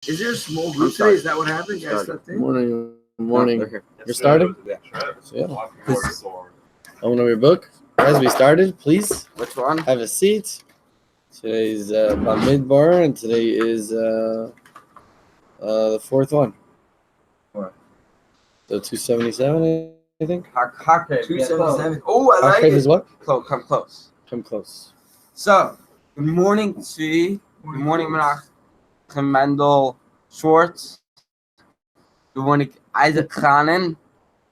Is there a small group today? Is that what happened? You guys stepped in? Morning. You're starting? So, yeah. Open up your book. As we started, please. Which one? Have a seat. Today's Bamidbar, and today is the fourth one. What? So 277, I think. Hakev. 277. Oh, I like Hakev it. is what? Come close. Come close. So, good morning, Tzvi. Good morning, Menachem Mendel Schwartz. Good morning, Isaac Khanen.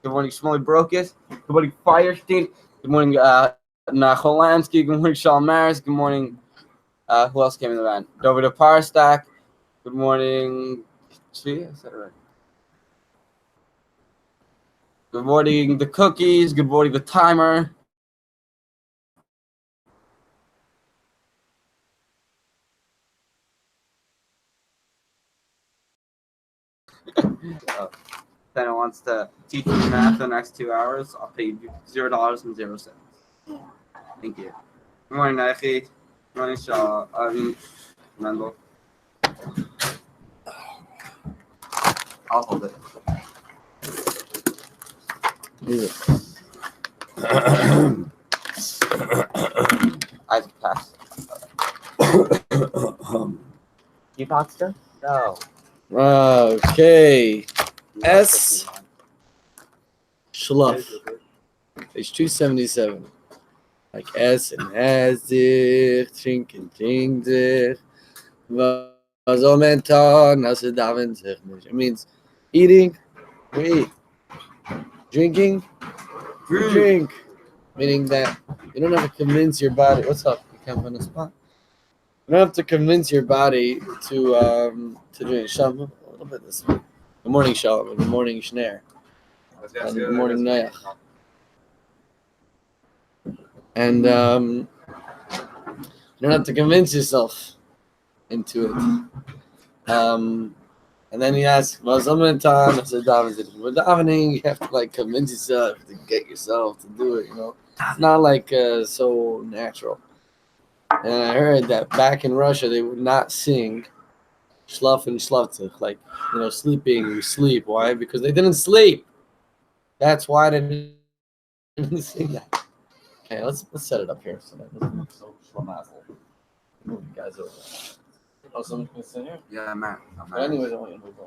Good morning, Shmuley Brokus. Good morning, Firestein. Good morning, Nachol Lansky. Good morning, Shalom Maris. Good morning, who else came in the van? Dover Parstak. Good morning, Tzvi. I said it right. Good morning, the cookies. Good morning, the timer. If anyone wants to teach me math the next 2 hours, I'll pay you $0.00. Thank you. Good morning, Naichi. Good morning, Mendel. I'll hold it. Isaac pass. You pasta? No. Okay. S. Shluf. Page 277. Like S and has dich, trinken, trink dich. Was soll man tun, als daven sich nicht? It means eating, we eat. Drinking, we drink. Meaning that you don't have to convince your body. What's up? You can't find a spot? You don't have to convince your body to drink. Shalom, a little bit this way. Good morning, Shalom. Good morning, Shner. And good morning, Nayach. And you don't have to convince yourself into it. And then he asks, well, some time, I said, with davening, you have to like convince yourself to get yourself to do it, you know. It's not like so natural. And I heard that back in Russia, they would not sing Shluf and Shluftzich, like, you know, sleeping, we sleep. Why? Because they didn't sleep. That's why they didn't sing that. Okay, let's set it up here so that doesn't look so schlamazel. Move you guys over. Oh, someone's going to sit here? Yeah, Matt. But anyways, I want you to move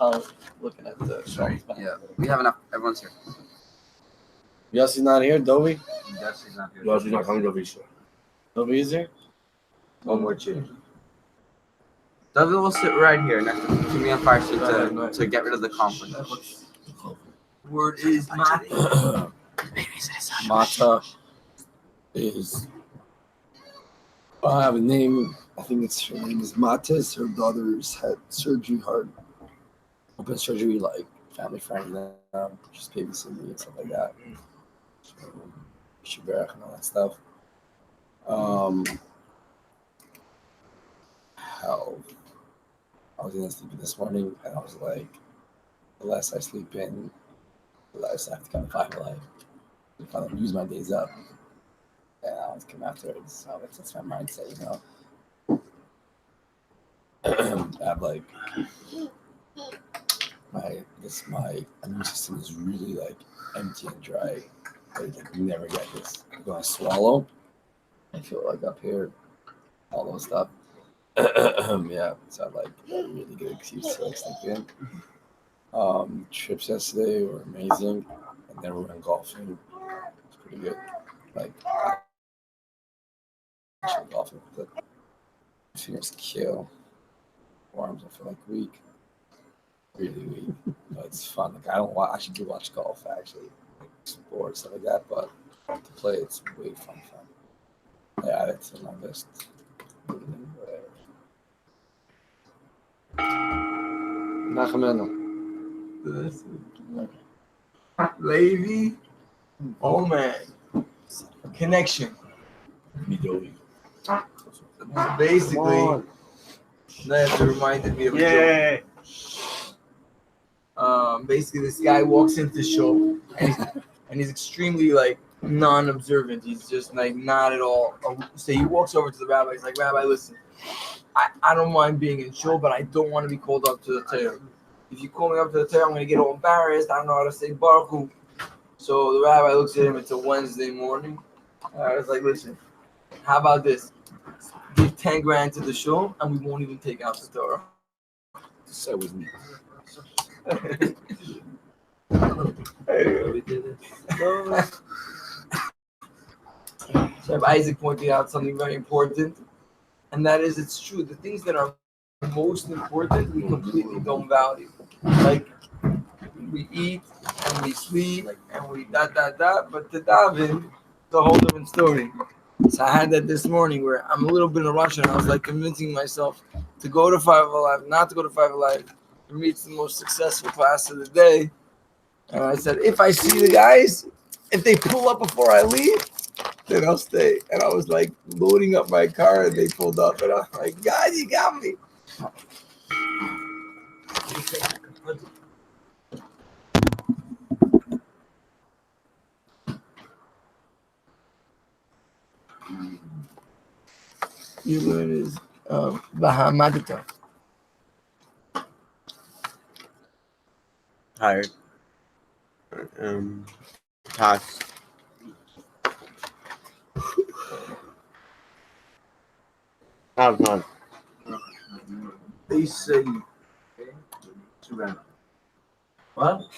on. Looking at the shots. Yeah, we have enough. Everyone's here. Yossi's not here, Dovey? Yossi's not here. Yossi's not coming, Dovey's here. Dovey is here? One more chair. David will sit right here next to me on fire sheet to get rid of the conflict. Word is Mata. Mata is. I have a name. I think her name is Matas. Her daughter's had surgery, open surgery, like family friend. Just babysitting me and stuff like that. So, Shibarach and all that stuff. How I was gonna sleep in this morning, and I was like, the less I sleep in, the less I have to kind of FiveAlive to kind of use my days up. And I always come after it, so that's my mindset, you know. I have like my immune system is really like empty and dry. Like you never get this. When I swallow, I feel like up here, all those stuff. Yeah, so I have like a really good excuse to like sleep in. Trips yesterday were amazing, and then we went golfing. It's pretty good. Like actually golfing, but fingers kill. Arms, I feel like weak, really weak. But it's fun. Like I actually do watch golf actually, like sports stuff like that. But to play, it's way fun. I add it to my list. Nachameno. Levy. Oh man. Connection. Midori. Basically, that reminded me of a joke. Basically, this guy walks into the shop and he's extremely like non-observant. He's just like not at all. So he walks over to the rabbi. He's like, Rabbi, listen, I don't mind being in shul, but I don't want to be called up to the Torah. If you call me up to the Torah, I'm going to get all embarrassed. I don't know how to say Baruch Hu. So the rabbi looks at him. It's a Wednesday morning. I was like, listen, how about this? Give 10 grand to the shul, and we won't even take out the Torah. So was me. So Isaac pointed out something very important, and that is it's true. The things that are most important, we completely don't value. Like we eat and we sleep and we but to daven, it's a whole different story. So I had that this morning where I'm a little bit in a rush and I was like convincing myself to go to FiveAlive, not to go to FiveAlive. For me, it's the most successful class of the day. And I said, if I see the guys, if they pull up before I leave, then I'll stay. And I was like loading up my car and they pulled up and I'm like, God, you got me. You learn is Bahamadita. Tired. Pass. Have fun. They say Suran. What?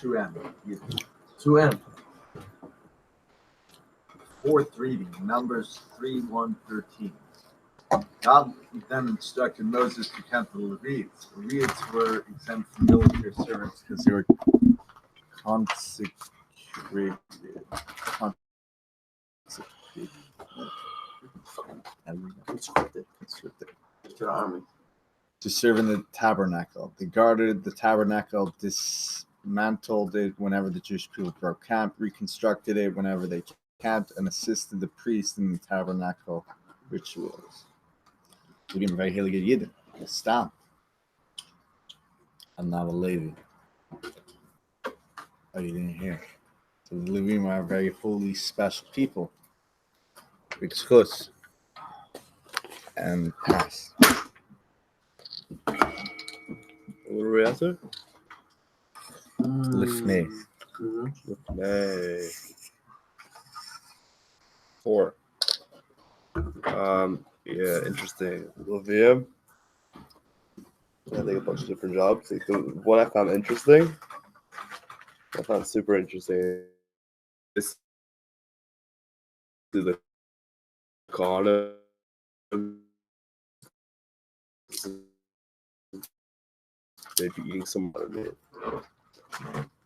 Suran. 2M. Fourth reading, Numbers 3:1-13. God then instructed Moses to count the Levites. The Levites were exempt from military service because they were consecrated. Conscripted. To the army. To serve in the tabernacle. They guarded the tabernacle, dismantled it whenever the Jewish people broke camp, reconstructed it whenever they camped, and assisted the priest in the tabernacle rituals. We didn't very hilly get a stam. I'm not a Levi. Oh, you didn't hear. So the Levim are very holy, special people. Discuss and pass. What are we after? Lifnei. Nay. 4. Yeah, interesting. Levium. I think a bunch of different jobs. Like the one I found interesting, I found super interesting. Is the Kana. They'd be eating some of it.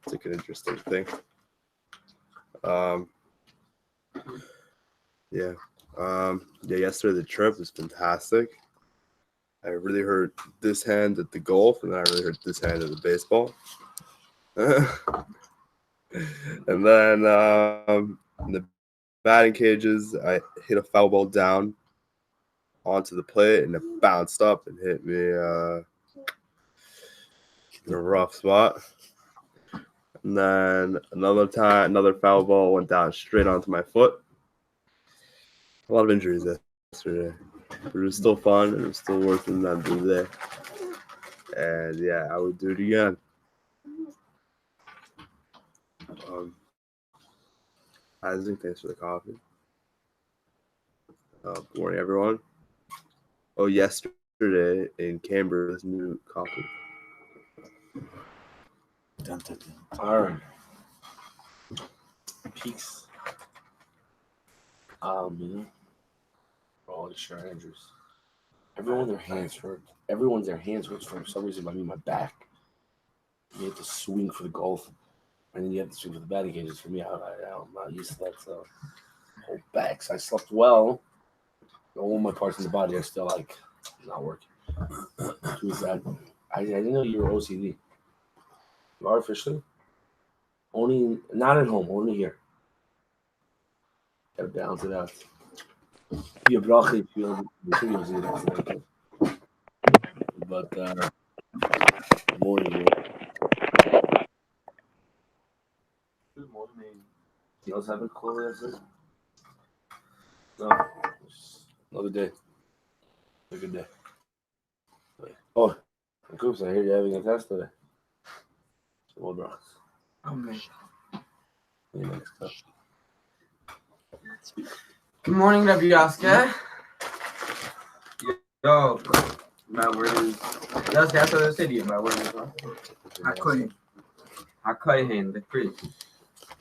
It's like an interesting thing. Yeah. Yesterday the trip was fantastic. I really hurt this hand at the golf, and then I really hurt this hand at the baseball. And then in the batting cages, I hit a foul ball down onto the plate, and it bounced up and hit me in a rough spot. And then another time, another foul ball went down straight onto my foot. A lot of injuries yesterday. But it was still fun, and it was still worth it at the end of the day. And yeah, I would do it again. Isaac, thanks for the coffee. Good morning, everyone. Oh, yesterday in Canberra, there's new coffee. All right. Peace. For all the sure Andrews. Everyone's their hands hurt for some reason. I mean, my back. You have to swing for the golf, and then you have to swing for the batting cages. For me, I'm not used to that. So, whole back. So I slept well. All my parts in the body are still like not working. Too sad. I didn't know you were OCD. You are officially? Only not at home, only here. Gotta balance it out. Be a bracha if you don't. But morning. Good morning. You know, else have a call yesterday? No. Just another day. A good day. Oh, and Coops, I hear you're having a test today. So well done. Amen. See you next time. Good morning, Rabbi Yaska. Yo, my word is. Yaska, that's what I said to you. My word is. Hakohen, the priest.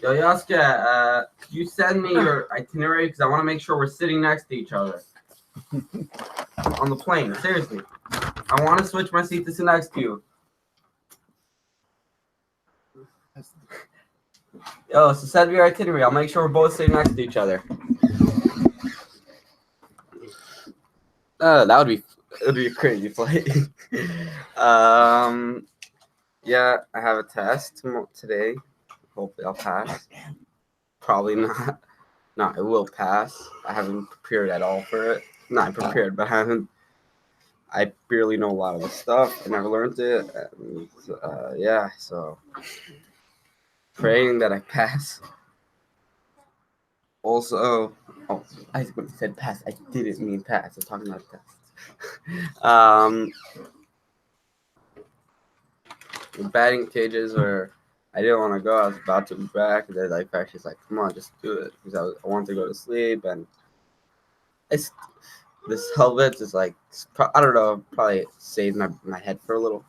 Yo, Yaska, could you send me your itinerary? Because I want to make sure we're sitting next to each other. On the plane, seriously. I want to switch my seat to sit next to you. Yo, so send me your itinerary. I'll make sure we're both sitting next to each other. That would be a crazy flight. Yeah, I have a test today. Hopefully I'll pass. Probably not. No, it will pass. I haven't prepared at all for it. Not prepared, but I barely know a lot of the stuff. I never learned it. And, yeah, so praying that I pass. Also, I said pass. I didn't mean pass. I'm talking about test. The batting cages where I didn't want to go. I was about to be back, and then she's like, "Come on, just do it," because I wanted to go to sleep, and this helmet is like, I don't know, probably saved my head for a little.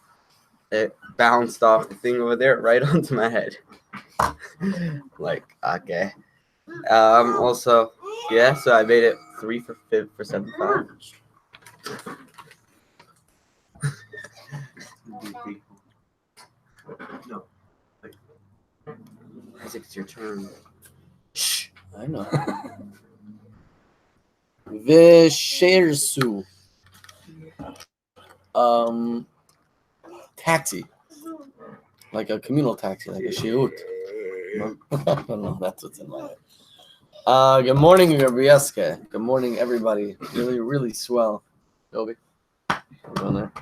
It bounced off the thing over there right onto my head. Like, okay. Also, yeah, so I made it 3 for 75. No. Isaac, it's your turn. Shh, I know. Vishersu. Taxi. Like a communal taxi, like a shiut. No, that's what's in my head. Good morning, Gabrieska. Good morning, everybody. Really, really swell. Gobi, we're going there.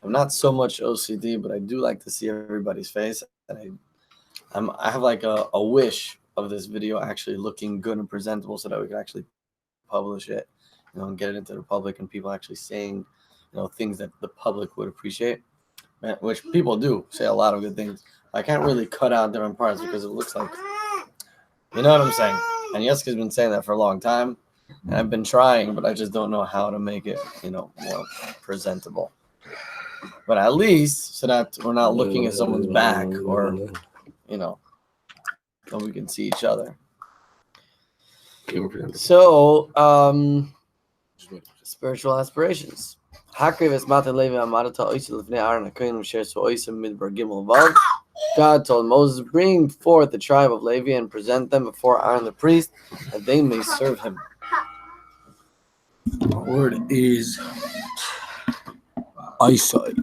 I'm not so much OCD, but I do like to see everybody's face. And I have like a wish of this video actually looking good and presentable so that we can actually publish it, and get it into the public and people actually saying, things that the public would appreciate, which people do say a lot of good things. I can't really cut out different parts because it looks like, you know what I'm saying? And Yeska's been saying that for a long time, and I've been trying, but I just don't know how to make it, more presentable. But at least so that we're not looking at someone's back or, so we can see each other. So, spiritual aspirations. God told Moses, bring forth the tribe of Levi and present them before Aaron the priest, that they may serve him. The word is eyesight.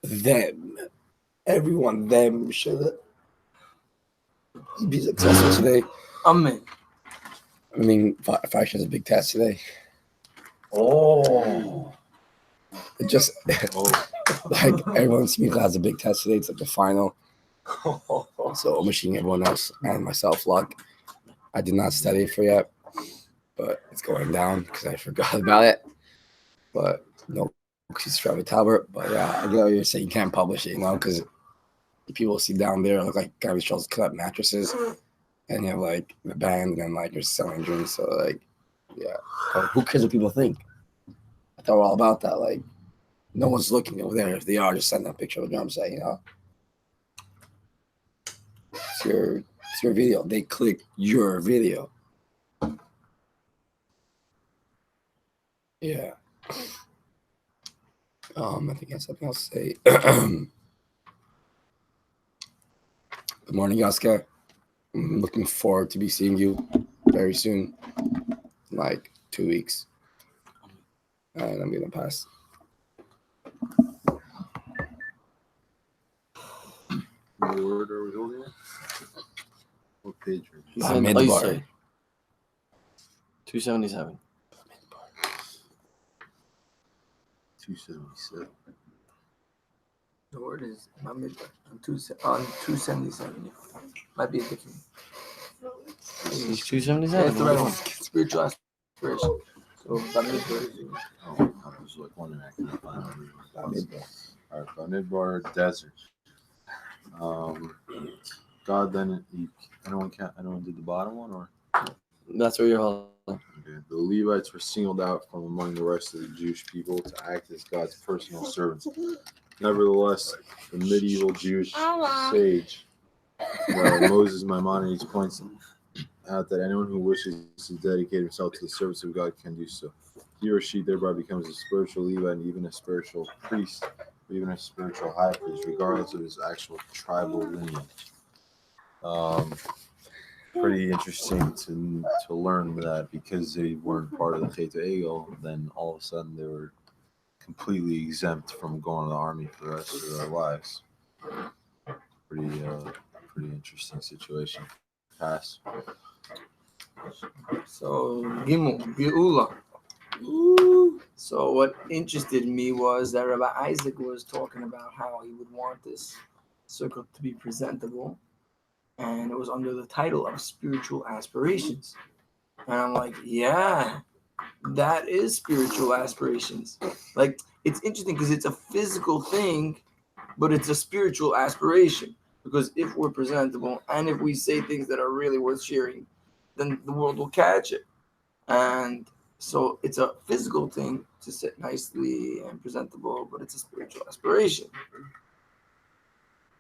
Them. Everyone, them should be successful today. Amen. I mean, Fashion is a big test today. Oh. It just, like, everyone seems has a big test today. It's like the final. So I'm wishing everyone else and myself luck. I did not study for yet, but it's going down because I forgot about it. But no, she's Trevor Talbot. But yeah, I get what you're saying. You can't publish it, because people see down there look like garbage trolls cut up mattresses, and you have like the band, and then like you're selling drinks. So like, yeah, who cares what people think? I thought we're all about that. Like, no one's looking over there. If they are, just send that picture of the drum set. It's your video. They click your video. Yeah. I think I have something else to say. Good morning, Yaska. I'm looking forward to be seeing you very soon, like 2 weeks. And I'm gonna pass. What word are we holding? What page are we? Bamidbar. 277. 277. The word is Bamidbar on 277. Might be a different. He's Yeah, 277. it's the right one. Spiritual aspiration. So Bamidbar. Oh, I was like wondering. I couldn't find it. Bamidbar. All right, Bamidbar desert. God then anyone did the bottom one or That's where you're holding. okay. The Levites were singled out from among the rest of the Jewish people to act as God's personal servants. Nevertheless, the medieval Jewish sage Moses Maimonides points out that anyone who wishes to dedicate himself to the service of God can do so. He or she thereby becomes a spiritual Levite and even a spiritual priest, or even a spiritual high priest, regardless of his actual tribal lineage. Pretty interesting to learn that because they weren't part of the Chet Egel, then all of a sudden they were completely exempt from going to the army for the rest of their lives. Pretty interesting situation. Pass. So Gimel, Geula. So what interested me was that Rabbi Isaac was talking about how he would want this circle to be presentable, and it was under the title of spiritual aspirations. And I'm like, yeah, that is spiritual aspirations. Like, it's interesting because it's a physical thing, but it's a spiritual aspiration. Because if we're presentable and if we say things that are really worth sharing, then the world will catch it. And so it's a physical thing to sit nicely and presentable, but it's a spiritual aspiration.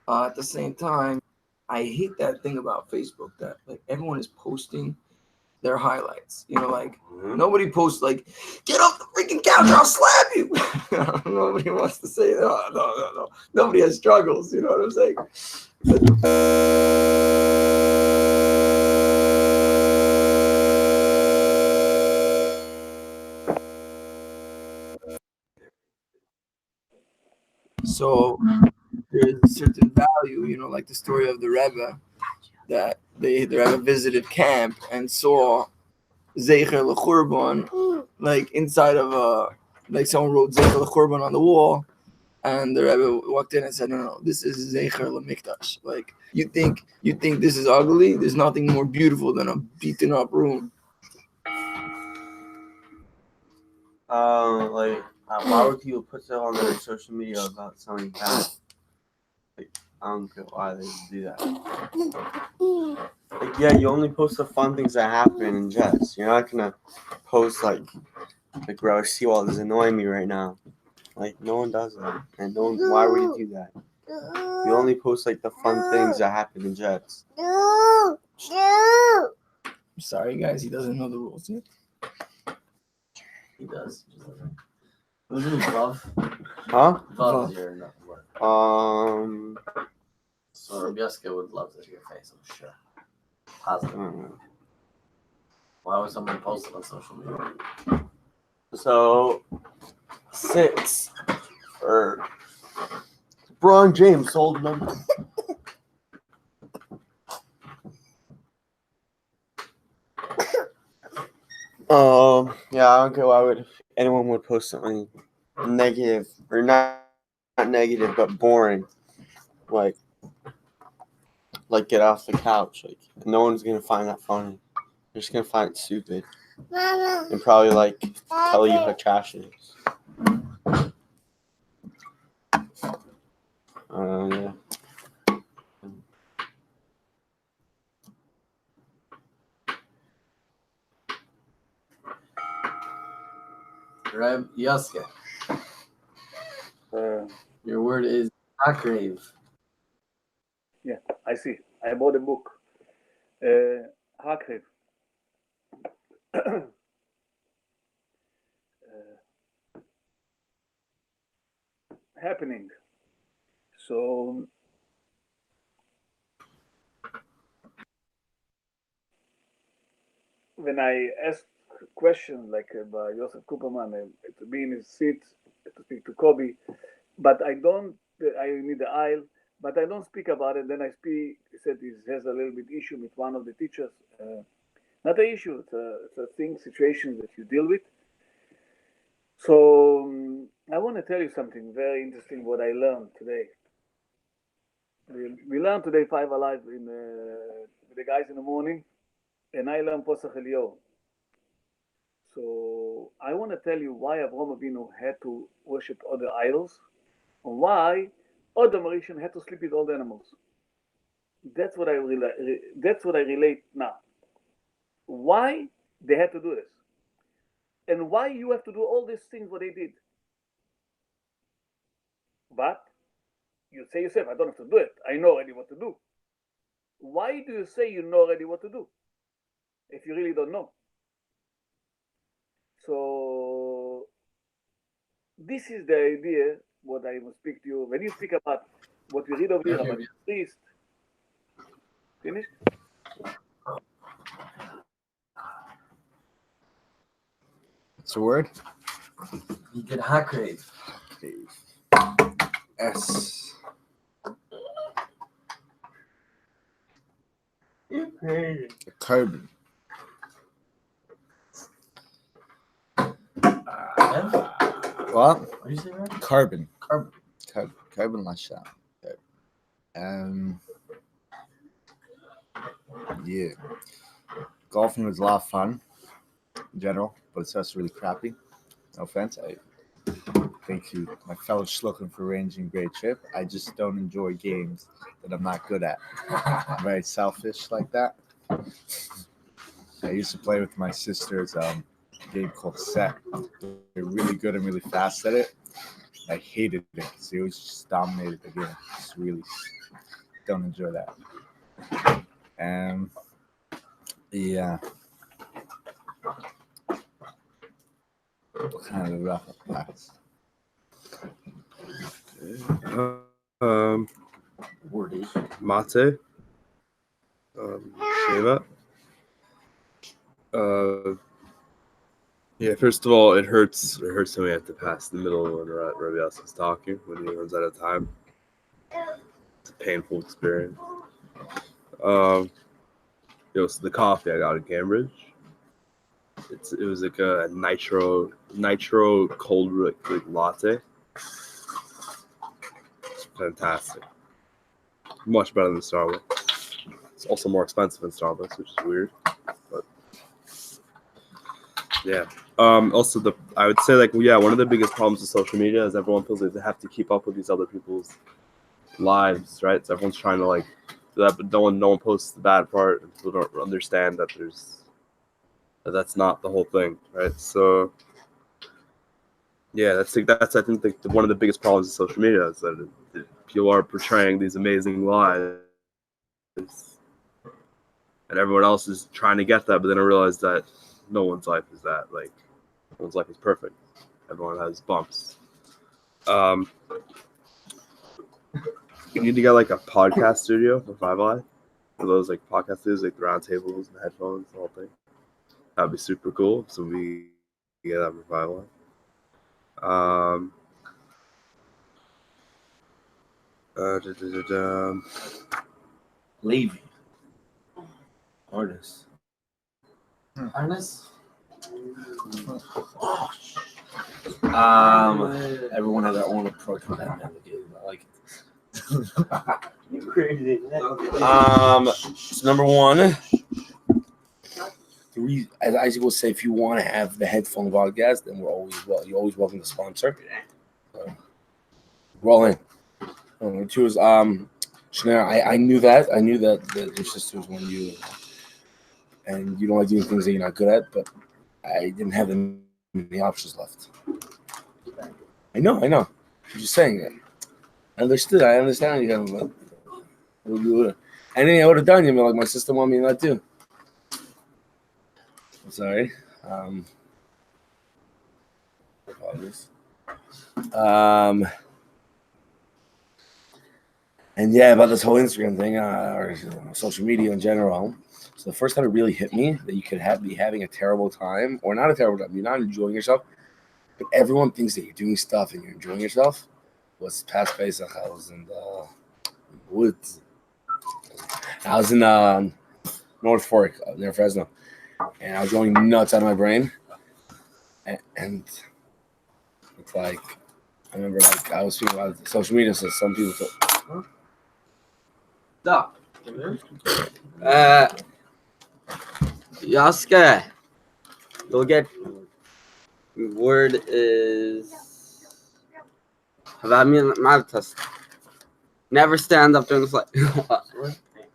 At the same time, I hate that thing about Facebook that like everyone is posting their highlights. You know, like nobody posts like, "Get off the freaking couch, or I'll slap you." Nobody wants to say, "No." Nobody has struggles. You know what I'm saying? So there's a certain value, you know, like the story of the Rebbe, that the Rebbe visited camp and saw Zeicher L'Churban, like inside of like someone wrote Zeicher L'Churban on the wall, and the Rebbe walked in and said, "No, this is Zeicher L'Mikdash. Like you think this is ugly? There's nothing more beautiful than a beaten up room." Why would people put stuff on their social media about something bad? Like, I don't get why they would do that. Like, yeah, you only post the fun things that happen in jest. You're not gonna post like Robert Seawald is annoying me right now. Like, no one does that, and no one. Why would you do that? You only post like the fun things that happen in jets. Sorry, guys, he doesn't know the rules yet. He does. Who's in Vav? Huh? Vav is your word. So Rabbi Yeska would love to see your face, I'm sure. Positive. Why would someone post it on social media? So 6 for LeBron James sold number. Yeah, I don't get why anyone would post something negative or not negative but boring, like get off the couch. Like, no one's gonna find that funny. They're just gonna find it stupid and probably tell you how trash it is. Yeah. Rabbi Yeska. Your word is akrev. Yeah, I see. I bought a book. Hakrev. Happening. So when I ask questions like by Yosef Kuperman to be in his seat to speak to Kobe, but I don't. I need the aisle, but I don't speak about it. Then I speak. He said he has a little bit issue with one of the teachers. Not an issue. It's a thing, situation that you deal with. So I want to tell you something very interesting. What I learned today. We learned today FiveAlive with the guys in the morning. Enailam Posach Elio. So I want to tell you why Avraham Avinu had to worship other idols, and why Adam Rishon had to sleep with all the animals. That's what I relate now. Why they had to do this, and why you have to do all these things what they did. But you say yourself, I don't have to do it. I know already what to do. Why do you say you know already what to do if you really don't know? So this is the idea what I must speak to you. When you speak about what we read over here about the priest, finished? What's the word? You get hakrave. S. You're crazy. Carbon. What? What do you say, man? Carbon. Carbon. Carbon Lasha. Yeah. Golfing was a lot of fun in general, but it's also really crappy. No offense. I thank you, my fellow looking for arranging a great trip. I just don't enjoy games that I'm not good at. I'm very selfish like that. I used to play with my sister's game called Set. They're really good and really fast at it. I hated it because they always just dominated the game. Just really don't enjoy that. Yeah. Kind of rough class. Mate. Sheva. Yeah, first of all, it hurts when we have to pass the middle when Rabbi Yosef is talking, when he runs out of time. It's a painful experience. So the coffee I got at Cambridge, it was like a nitro cold like latte. It's fantastic. Much better than Starbucks. It's also more expensive than Starbucks, which is weird. But yeah. Also, I would say one of the biggest problems with social media is everyone feels like they have to keep up with these other people's lives, right? So everyone's trying to do that, but no one posts the bad part, and people don't understand that that's not the whole thing, right? So yeah, that's I think one of the biggest problems with social media is that people are portraying these amazing lives, and everyone else is trying to get that, but they don't realize that no one's life is that. No one's life is perfect. Everyone has bumps. You need to get a podcast studio for FiveAlive, for those podcast studios, the round tables and headphones, the whole thing. That'd be super cool. So we get that for FiveAlive. Leaving. Artist. Artist? Everyone has their own approach with that, man. I like it. You're crazy. So number one, as you will say, if you want to have the headphone podcast, then you're always welcome to sponsor. So, roll in. Number two is Shanae, I knew that your sister was one of you, and you don't like doing things that you're not good at, but I didn't have any options left. I know. I'm just saying that. I understand you kind of anything I would have done, you know, like my sister wanted me not to. I'm sorry. Apologies. And yeah, about this whole Instagram thing, or social media in general. So the first time it really hit me that you could be having a terrible time, or not a terrible time, you're not enjoying yourself, but everyone thinks that you're doing stuff and you're enjoying yourself. Was past Pesach. I was in the woods. I was in North Fork near Fresno, and I was going nuts out of my brain. And it's I remember I was speaking about social media, so some people thought, Stop. Yaske, you'll get. Word is. Maltas. Never stand up during the flight.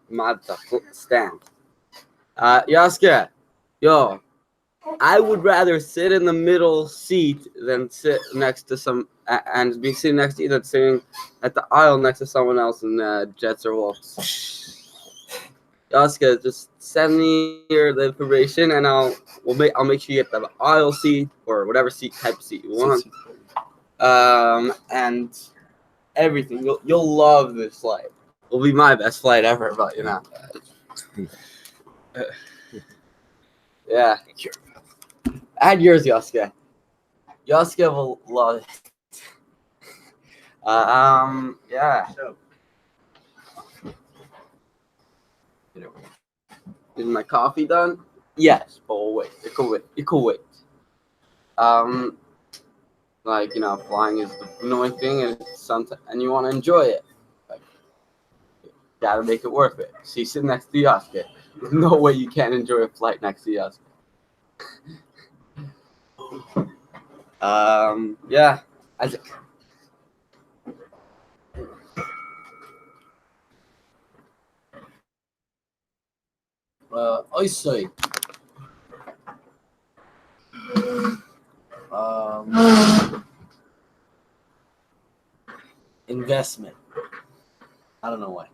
Malta, stand. Yaske, yo, I would rather sit in the middle seat than sit next to and be sitting next to you than sitting at the aisle next to someone else in jets or wolves. Yaska, just send me the information and I'll make sure you get the aisle seat or whatever type of seat you want. And everything. You'll love this flight. It'll be my best flight ever, but yeah. Add yours, Yaska. Yaska will love it. Yeah. Is my coffee done? Yes, but we'll wait. It could wait. Flying is the annoying thing, and and you want to enjoy it. Like, you gotta make it worth it. So you sit next to Yaska. There's no way you can't enjoy a flight next to Yaska. Yeah. Isaac. Eyesight. Investment. I don't know why.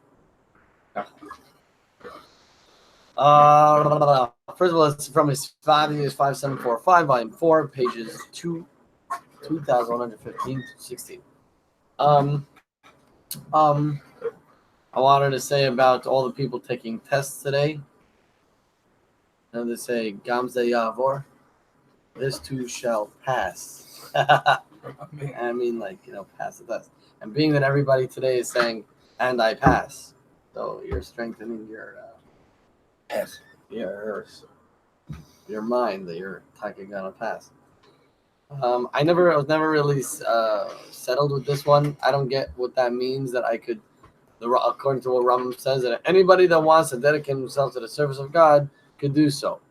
First of all, it's from his 5745, volume 4, pages 2115 to 16. I wanted to say about all the people taking tests today. And they say, Gamze Yavor, this too shall pass. I mean, pass the test. And being that everybody today is saying, and I pass, so you're strengthening your mind that you're gonna pass. I was never really settled with this one. I don't get what that means. That I could, according to what Rambam says, that anybody that wants to dedicate himself to the service of God could do so.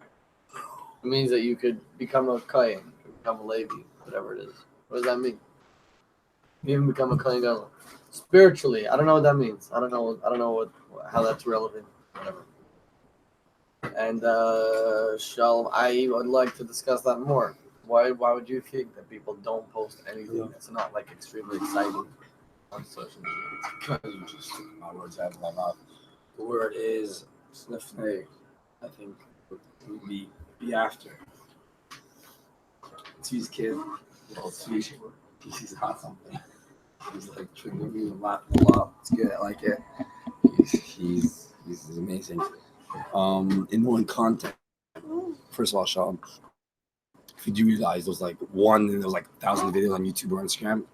It means that you could become a kohen, become a Levi, whatever it is. What does that mean? You even become a kohen gadol. Spiritually, I don't know what that means. I don't know how that's relevant. Whatever. And Shalom, I would like to discuss that more. Why would you think that people don't post anything that's not extremely exciting on social media? Because you just took my words out of my mouth. The word is snifnei. I think would be after. T's kid, he's hot something. He's triggering me, laughing a lot. It's good. I like it. He's amazing. In one content. First of all, Sean, if you do realize there's those thousands of videos on YouTube or Instagram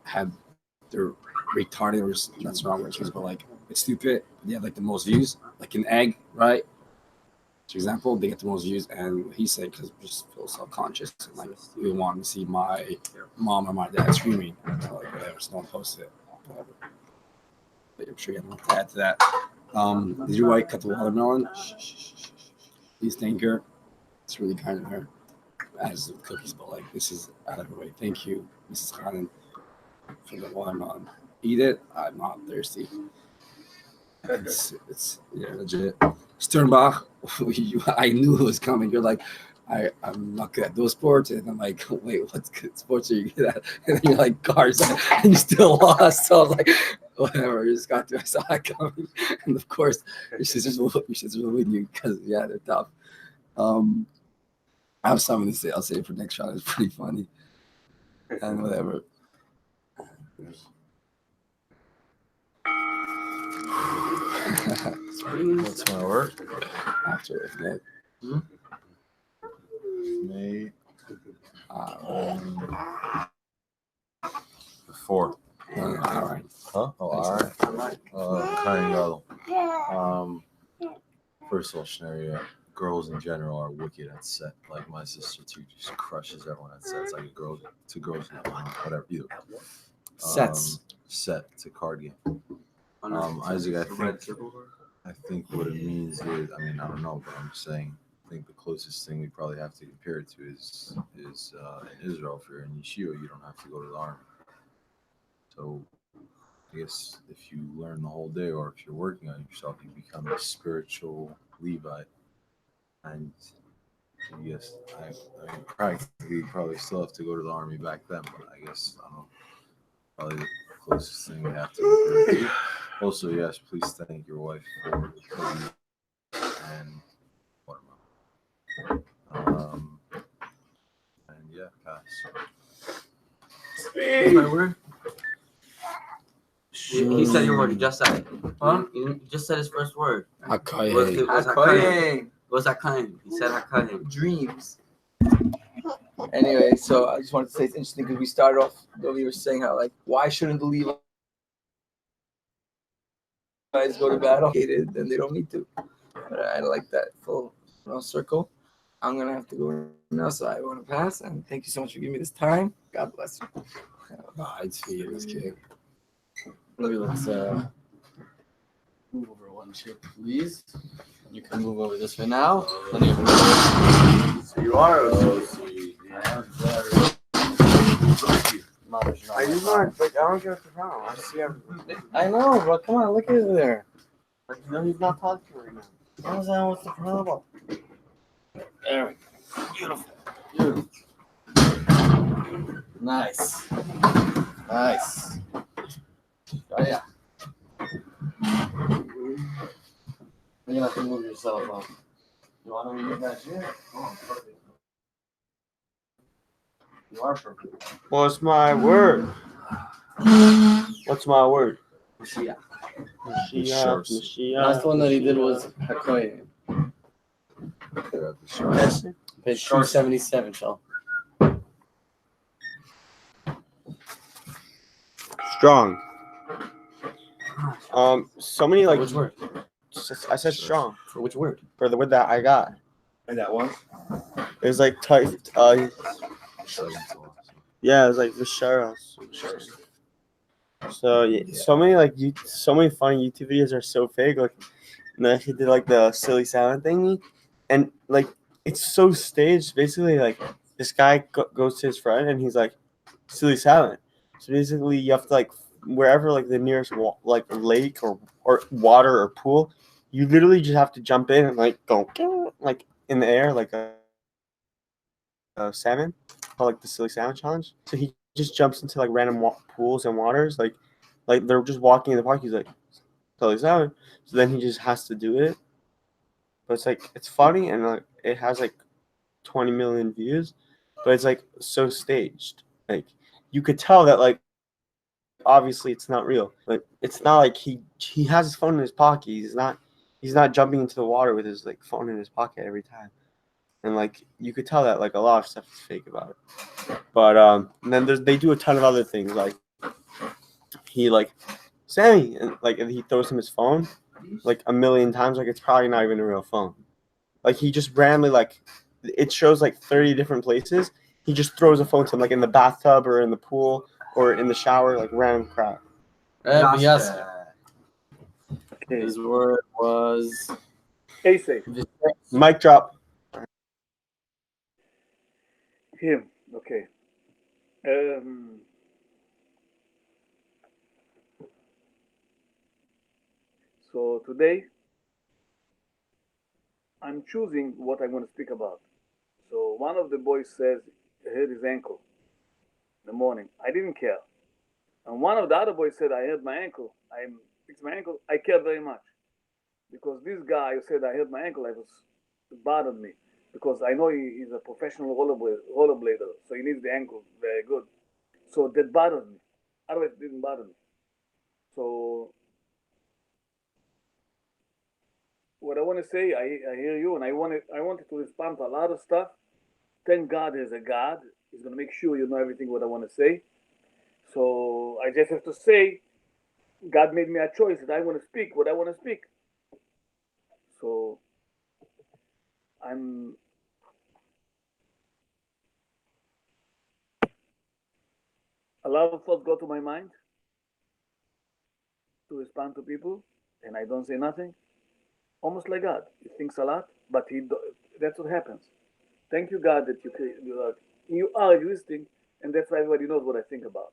they're retarded or that's the wrong word, but it's stupid. They have the most views, like an egg, right? For example, they get the most views, and he said because we just feel self-conscious and we want to see my mom or my dad screaming, whatever, so don't post it, whatever. But I'm sure you have to add to that. Did your wife cut the watermelon? Please thank her. It's really kind of her. As the cookies, but this is out of her way. Thank you, Mrs. Khanen, for the watermelon. Eat it. I'm not thirsty. It's legit. Sternbach, I knew it was coming. You're I'm not good at those sports, and I'm wait, what good sports are you good at? And then you're cars, and you still lost. So I was whatever. You just got to. I saw it coming, and of course, your sisters will win you because they're tough. I have something to say. I'll say it for next shot. It's pretty funny, and whatever. What's my work? After it, Nate. May 4. All right. Huh? Oh, all right. Kind of. First of all, scenario, girls in general are wicked at set. My sister too just crushes everyone at sets. Two girls, whatever. Either. Sets. Set to card game. Isaac, I think what it means is, I don't know, but I'm saying think the closest thing we probably have to compare it to is in Israel. If you're in yeshiva, you don't have to go to the army. So I guess if you learn the whole day, or if you're working on yourself, you become a spiritual Levite. And yes, I mean, practically, you probably still have to go to the army back then. But I guess I don't know. Probably the closest thing we have to compare it to. Also, yes, please thank your wife for cooking and watermelon. And yeah, pass. What's my word? He said your word. You just said it. Huh? You just said his first word. Hakoye. What's Hakayin? What's Hakayin? He said Hakayin. Dreams. Anyway, so I just wanted to say it's interesting because we started off, though we were saying how, like, why shouldn't the Levites go to battle? Then they don't need to. But I like that full circle. I'm going to have to go now, so I want to pass. And thank you so much for giving me this time. God bless you. It's for you, this kid. Let's move over one chair, please. You can move over this way now. Then you So you are. I do not. Like, I don't get the problem. I see everything. I know, bro. Come on, look at it there. Like, no, he's not talking right now. What's the problem? There we go. Beautiful. Beautiful. Nice. Nice. Oh, yeah. You're gonna have to move yourself up. You want to move that chair? Oh, perfect. You are perfect. What's my word? What's my word? Mashiach. Mashiach. Last one that he did was Hakoye. Page 277, Shal. Strong. So many like. Which word? I said strong For which word? for the word that I got. And that one? It was like typed. Yeah, it was like Visharos. So yeah, so many funny YouTube videos are so fake. Like, and then he did like the silly sound thingy, and like it's so staged. Basically, like this guy goes to his friend and he's like, silly silent. So basically, you have to like wherever like the nearest like lake or water or pool, you literally just have to jump in and like go like in the air like a salmon, called like the silly salmon challenge. So he just jumps into like random pools and waters, like they're just walking in the park. He's like silly salmon, so then he just has to do it. But it's like it's funny and like it has like 20 million views, but it's like so staged. Like you could tell that like obviously it's not real. Like it's not like he has his phone in his pocket. He's not jumping into the water with his like phone in his pocket every time. And like you could tell that like a lot of stuff is fake about it. But and then they do a ton of other things like he like Sammy and he throws him his phone like a million times, like it's probably not even a real phone. Like he just randomly like it shows like 30 different places. He just throws a phone to him like in the bathtub or in the pool or in the shower, like random crap. Yes. Okay. His word was Asay. Mic drop. Him. Okay. So today, I'm choosing what I'm going to speak about. So one of the boys says he hurt his ankle in the morning. I didn't care. And one of the other boys said I hurt my ankle. I fixed my ankle. I care very much because this guy who said I hurt my ankle, it bothered me because I know he's a professional rollerblader, so he needs the ankle very good. So that bothered me. Otherwise, it didn't bother me. So what I want to say, I hear you, and I wanted to respond to a lot of stuff. Thank God there's a God. He's going to make sure you know everything what I want to say. So I just have to say, God made me a choice that I want to speak what I want to speak. So I'm a lot of thoughts go to my mind to respond to people, and I don't say nothing. Almost like God, he thinks a lot, but That's what happens. Thank you, God, that you are existing, and that's why everybody knows what I think about,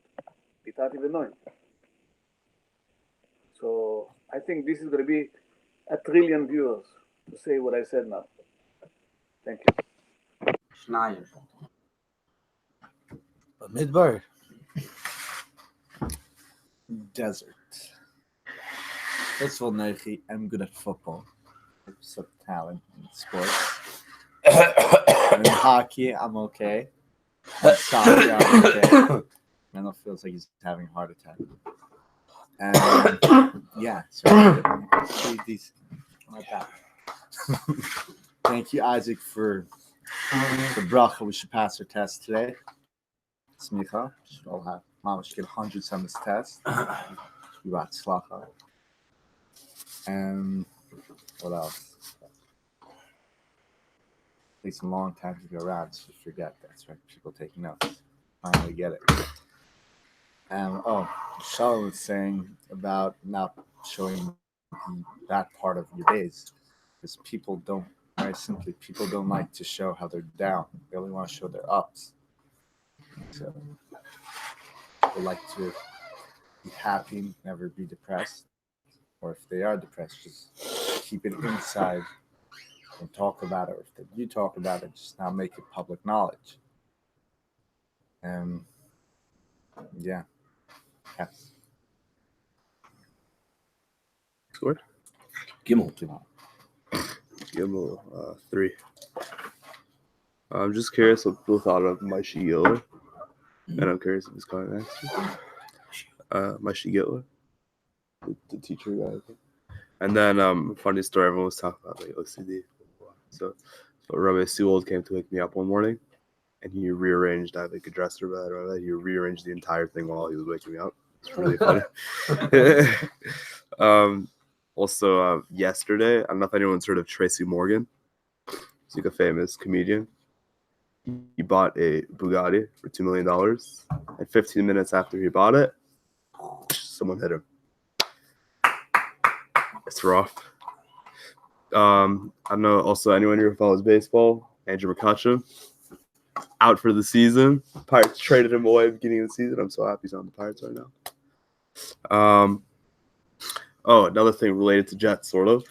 without even knowing. So I think this is going to be a trillion viewers to say what I said now. Thank you. Schneider. Bamidbar. Desert. First of all, Nike, I'm good at football. I'm some talent in sports. In hockey, I'm okay. In soccer, I'm okay. Mendel feels like he's having a heart attack. And yeah, so I'm pretty decent. Like that. Thank you, Isaac, for the bracha. We should pass our test today. Smicha. Should all have. Mama should get 100 on this test. You got slacha. And what else? It takes a long time to go around, so you forget. That's right. People taking notes. Finally get it. And Shalom was saying about not showing that part of your days, because people don't. Very simply, people don't like to show how they're down. They only want to show their ups. So they like to be happy, never be depressed. Or if they are depressed, just keep it inside and talk about it. Or if they do talk about it, just not make it public knowledge. Yeah. Yes. Score? Gimel. Gimel 3. I'm just curious what people thought of Maishi Giller. And I'm curious if he's coming next. Maishi Giller. The teacher guy, I think. And then funny story, everyone was talking about like OCD. So Rabbi Sewell came to wake me up one morning, and he rearranged. I have like a dresser bed, right? He rearranged the entire thing while he was waking me up. It's really funny. Also, yesterday, I don't know if anyone's heard of Tracy Morgan. He's like a famous comedian. He bought a Bugatti for $2 million, and 15 minutes after he bought it, someone hit him. It's rough. I don't know. Also, anyone here who follows baseball? Andrew McCutcheon out for the season. Pirates traded him away at the beginning of the season. I'm so happy he's on the Pirates right now. Another thing related to Jets, sort of.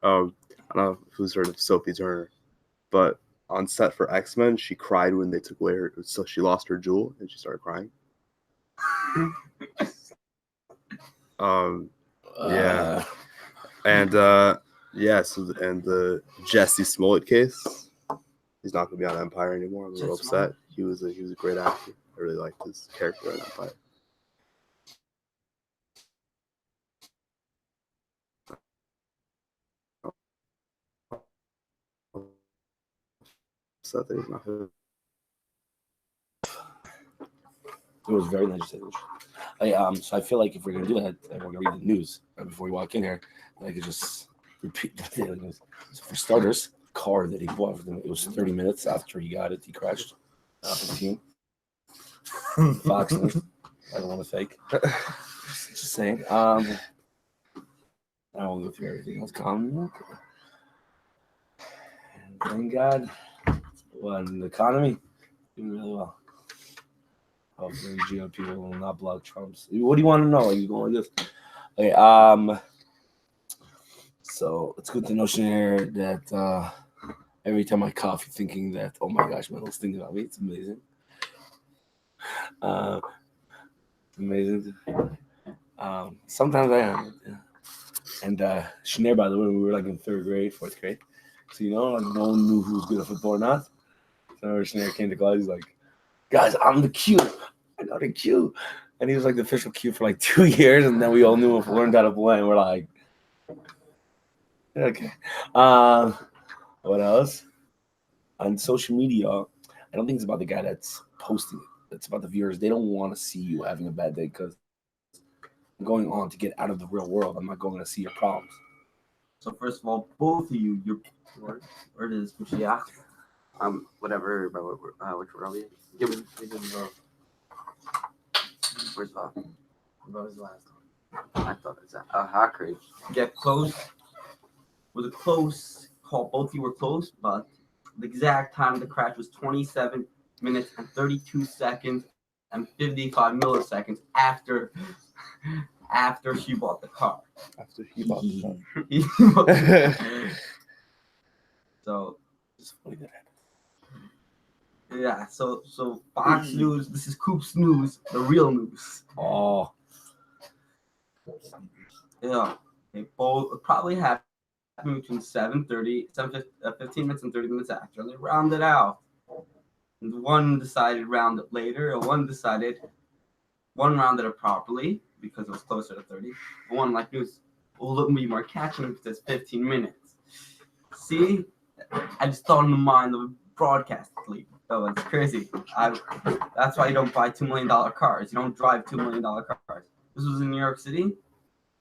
I don't know who's heard of Sophie Turner, but on set for X-Men, she cried when they took away her. So she lost her jewel and she started crying. Yeah. And the Jesse Smollett case, he's not gonna be on Empire anymore. I'm a little upset. He was a great actor. I really liked his character on Empire. So that he's not gonna... It was very legislative. So I feel like if we're gonna do that, and we're gonna read the news right before we walk in here, I could just repeat the daily news. So for starters, the car that he bought for them, it was 30 minutes after he got it, he crashed. 15. Fox News. I don't want to fake. Just saying. I won't go through everything else. Calm. And thank God. Well, the economy doing really well. Hopefully, GOP will not block Trump's. What do you want to know? Are you going like this? Okay. So it's good to know, Shanair, that every time I cough, you're thinking that, oh my gosh, Mendel's thinking about me. It's amazing. Amazing. Sometimes I am. Yeah. And Shanair, by the way, we were like in 3rd grade, 4th grade. So, like no one knew who was good at football or not. So whenever Shanair came to class, he's like, guys, I'm the Q. I know the Q. And he was like the official Q for like 2 years. And then we all knew him, learned how to play. And we're like, okay. What else? On social media, I don't think it's about the guy that's posting it. It's about the viewers. They don't want to see you having a bad day because I'm going on to get out of the real world. I'm not going to see your problems. So first of all, both of you, your word is Mashiach. Whatever. Which word are we? Give me first off. What was the last one? I thought it's a Hakri. Get close with a close both of you were close, but the exact time of the crash was 27 minutes and 32 seconds and 55 milliseconds after she bought the car. After he bought the car. So It's funny that happened. yeah, so Fox News, this is Coop's News, the real news. Oh, Yeah, they both probably happened between 15 minutes and 30 minutes after, and they rounded out. And one decided round it later, and one rounded it properly because it was closer to 30. And one like news will look me more catching because it's 15 minutes. See, I just thought in the mind of a broadcast league. Oh, it's crazy. That's why you don't buy $2 million cars. You don't drive $2 million cars. This was in New York City.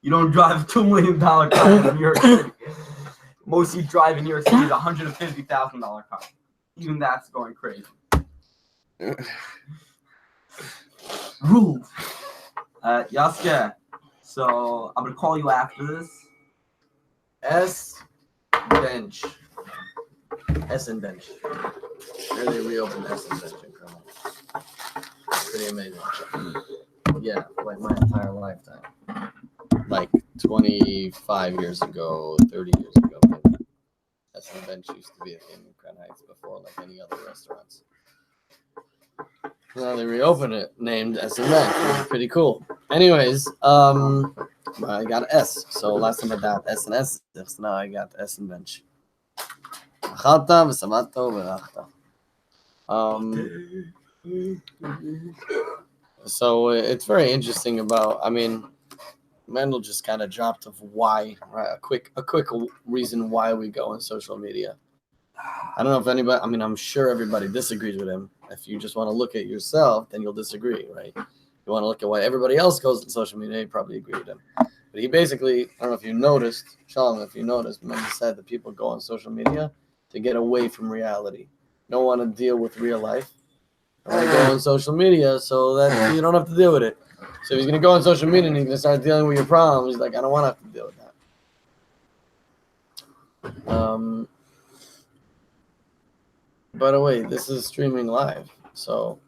You don't drive $2 million car in New York City. Most you drive in New York City is $150,000 car. Even that's going crazy. Ruled. Yaske. So I'm gonna call you after this. S bench. S and bench. Really reopened S and bench in Colonel. Pretty amazing. Yeah, like my entire lifetime. Like 25 years ago, 30 years ago. S and bench used to be a thing in Crown Heights before, like any other restaurants. Now they reopened it, named S and bench. Pretty cool. Anyways, I got S. So last time I got S and S, so now I got S and bench. So it's very interesting about, I mean, Mendel just kind of dropped of why, right? A quick reason why we go on social media. I don't know if anybody, I mean, I'm sure everybody disagrees with him. If you just want to look at yourself, then you'll disagree, right? You want to look at why everybody else goes on social media, you probably agree with him. But he basically, I don't know if you noticed, Shalom, if you noticed, Mendel said that people go on social media to get away from reality. Don't want to deal with real life. I want to go on social media so that you don't have to deal with it. So if he's going to go on social media and he's going to start dealing with your problems, he's like, I don't want to have to deal with that. By the way, this is streaming live. So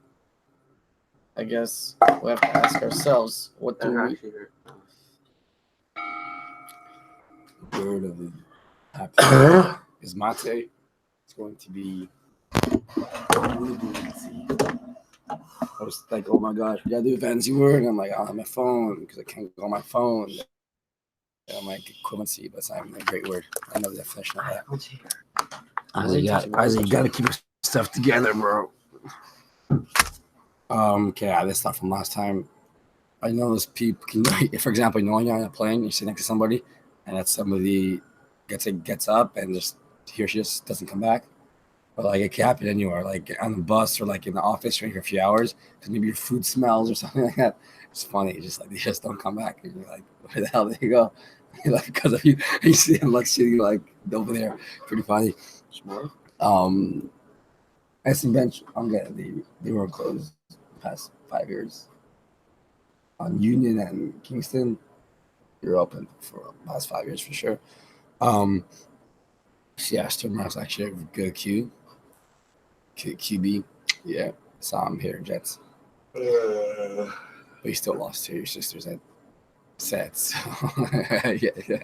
I guess we have to ask ourselves, what do we... the word of the happy is mate. It's going to be. I was like, oh my gosh, we gotta do a fancy word. And I'm like, on my phone because I can't go on my phone. And I'm like, equivalency, but it's not even a great word. I know the definition of that. Isaac, you gotta keep your stuff together, bro. Okay, this stuff from last time. I know those people. For example, you know, when you're on a plane, you sit next to somebody, and that somebody gets up and just he or she just doesn't come back. But like it can happen anywhere, like on the bus or like in the office for a few hours because maybe your food smells or something like that. It's funny, just like they just don't come back, and you're like, where the hell did they go? You're like, because of you, you see them like sitting like over there. Pretty funny. S and bench, I'm getting they were closed the past 5 years. On Union and Kingston, you're open for the last 5 years for sure. Yeah, Sternmark's actually a good QB. Yeah, saw him here in Jets. But he still lost to your sisters at sets. Yeah.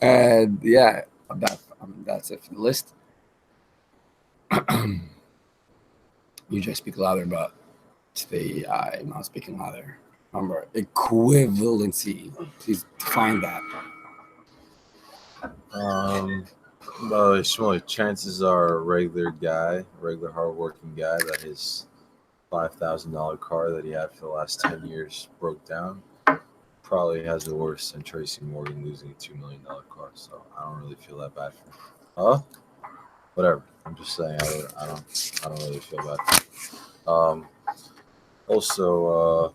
And yeah, that's it for the list. You just speak louder, but today I'm not speaking louder. Remember, equivalency. Please define that. Well, Shmuel, chances are a regular hardworking guy that his $5,000 car that he had for the last 10 years broke down probably has it worse than Tracy Morgan losing a $2 million car. So I don't really feel that bad for him. Whatever. I'm just saying I don't really feel bad. Also,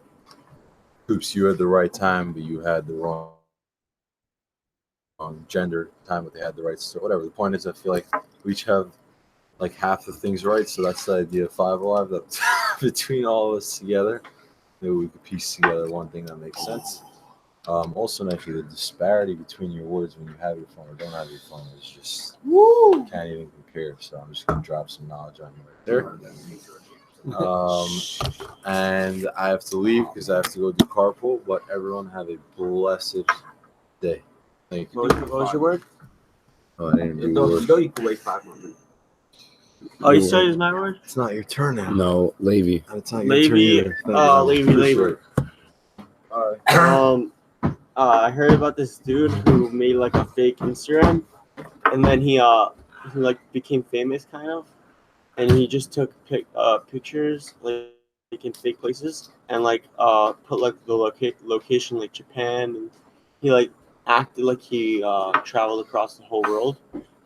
Hoops, you had the right time, but you had the wrong gender time, but they had the right story. Whatever. The point is, I feel like we each have like half the things right. So that's the idea of FiveAlive. That between all of us together, maybe we could piece together one thing that makes sense. Also, Nike, the disparity between your words when you have your phone or don't have your phone is just can't even compare. So I'm just gonna drop some knowledge on you right there. And I have to leave because I have to go do carpool. But everyone have a blessed day. Thank you. What was your word? Oh, I didn't do Though your word. you can wait 5 more minutes. Oh, you still use my word? It's not your turn now. No, Levy. It's not your turn Levy. either. Thank you. Levy. Appreciate it. I heard about this dude who made like a fake Instagram, and then he like became famous kind of, and he just took pictures like in fake places and like put like the location like Japan, and he like acted like he traveled across the whole world,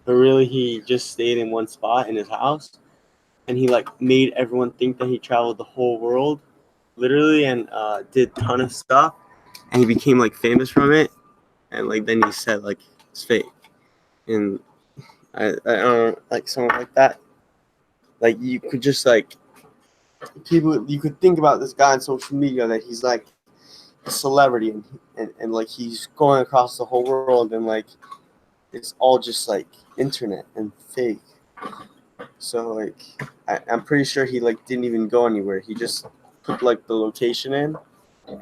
but really he just stayed in one spot in his house, and he like made everyone think that he traveled the whole world, literally, and did a ton of stuff, and he became like famous from it, and like then he said like it's fake, and I don't know, like someone like that, like you could just like people, you could think about this guy on social media that he's like a celebrity, and like he's going across the whole world, and like it's all just like internet and fake. So like I'm pretty sure he like didn't even go anywhere. He just put like the location in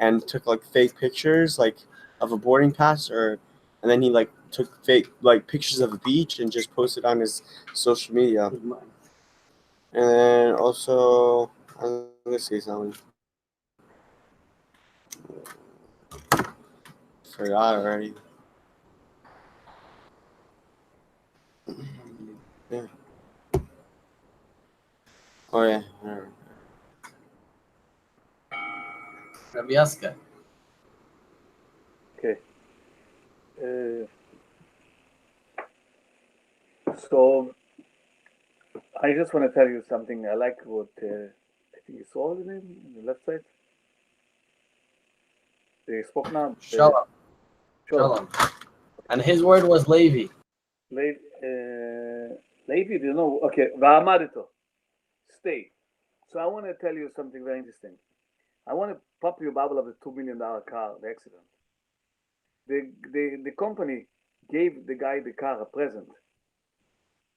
and took like fake pictures like of a boarding pass, or and then he like took fake like pictures of a beach and just posted on his social media. And then also I'm gonna say something. Forgot already. Yeah. Oh yeah. Rabbi Yaska. Okay. So I just want to tell you something. I like what I think you saw the name on the left side. They spoke now. Shalom. Shalom. And his word was Levi. Levi, do you know? Okay, Va'amadito. Stay. So I want to tell you something very interesting. I want to pop your bubble of the $2 million car, the accident. The company gave the guy the car a present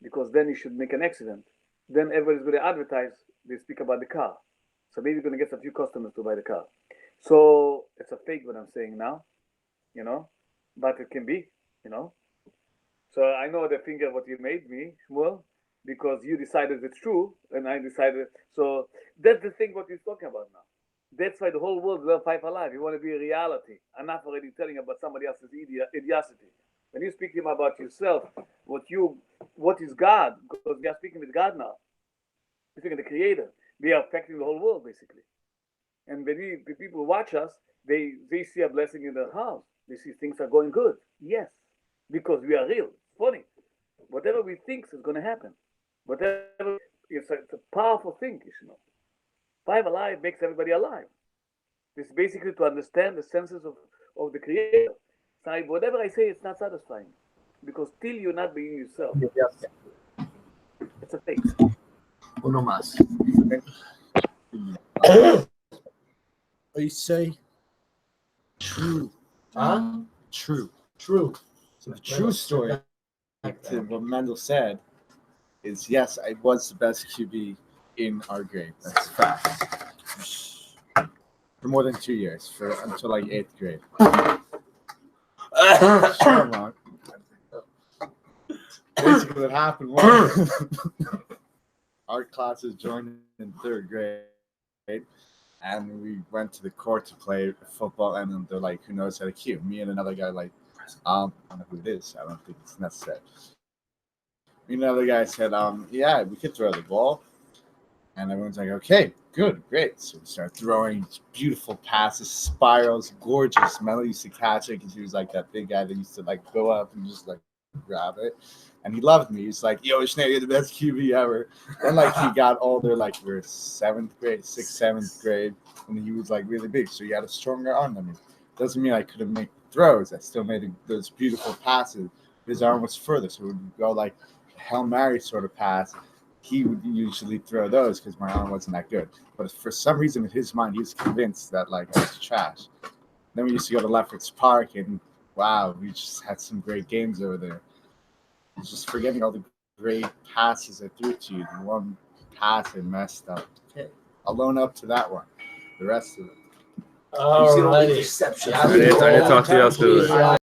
because then he should make an accident. Then everybody's going to advertise, they speak about the car. So maybe you're going to get a few customers to buy the car. So it's a fake what I'm saying now, but it can be, So I know the finger what you made me, Shmuel, because you decided it's true, and I decided. So that's the thing what he's talking about now. That's why the whole world will FiveAlive. You want to be a reality, and not already telling about somebody else's idiocy. When you speak to him about yourself, what is God? Because we are speaking with God now. We're speaking the Creator. We are affecting the whole world basically. And when people watch us, they see a blessing in their house. They see things are going good. Yes, because we are real. It's funny. Whatever we think is going to happen. Whatever it's a powerful thing, FiveAlive makes everybody alive. It's basically to understand the senses of the Creator. So whatever I say, it's not satisfying. Because till you're not being yourself, it's a fake. Uno más. I say true. Huh? True. True. So the true story to what Mendel said is yes, I was the best QB in our grade. That's a fact. For more than 2 years, until like 8th grade. Basically, what happened was our classes joined in 3rd grade, and we went to the court to play football. And then they're like, "Who knows how to cue?" Me and another guy like, I don't know who it is. I don't think it's necessary. Me and another guy said, "Yeah, we could throw the ball." And everyone's like, "Okay, good, great." So we start throwing beautiful passes, spirals, gorgeous. Mel used to catch it because he was like that big guy that used to like go up and just like grab it. And he loved me. He's like, "Yo, Schnee, you're the best QB ever." And like he got older, like we were 7th grade, 6th, 7th grade, and he was like really big. So he had a stronger arm than me. Doesn't mean I couldn't make throws. I still made those beautiful passes. His arm was further, so it would go like a Hail Mary sort of pass. He would usually throw those because my arm wasn't that good. But for some reason, in his mind, he was convinced that like I was trash. Then we used to go to Lefferts Park, and wow, we just had some great games over there. I was just forgetting all the great passes I threw to you. The one pass I messed up. I'll own up to that one. The rest of it. Alrighty. Interception. I need to talk to you else.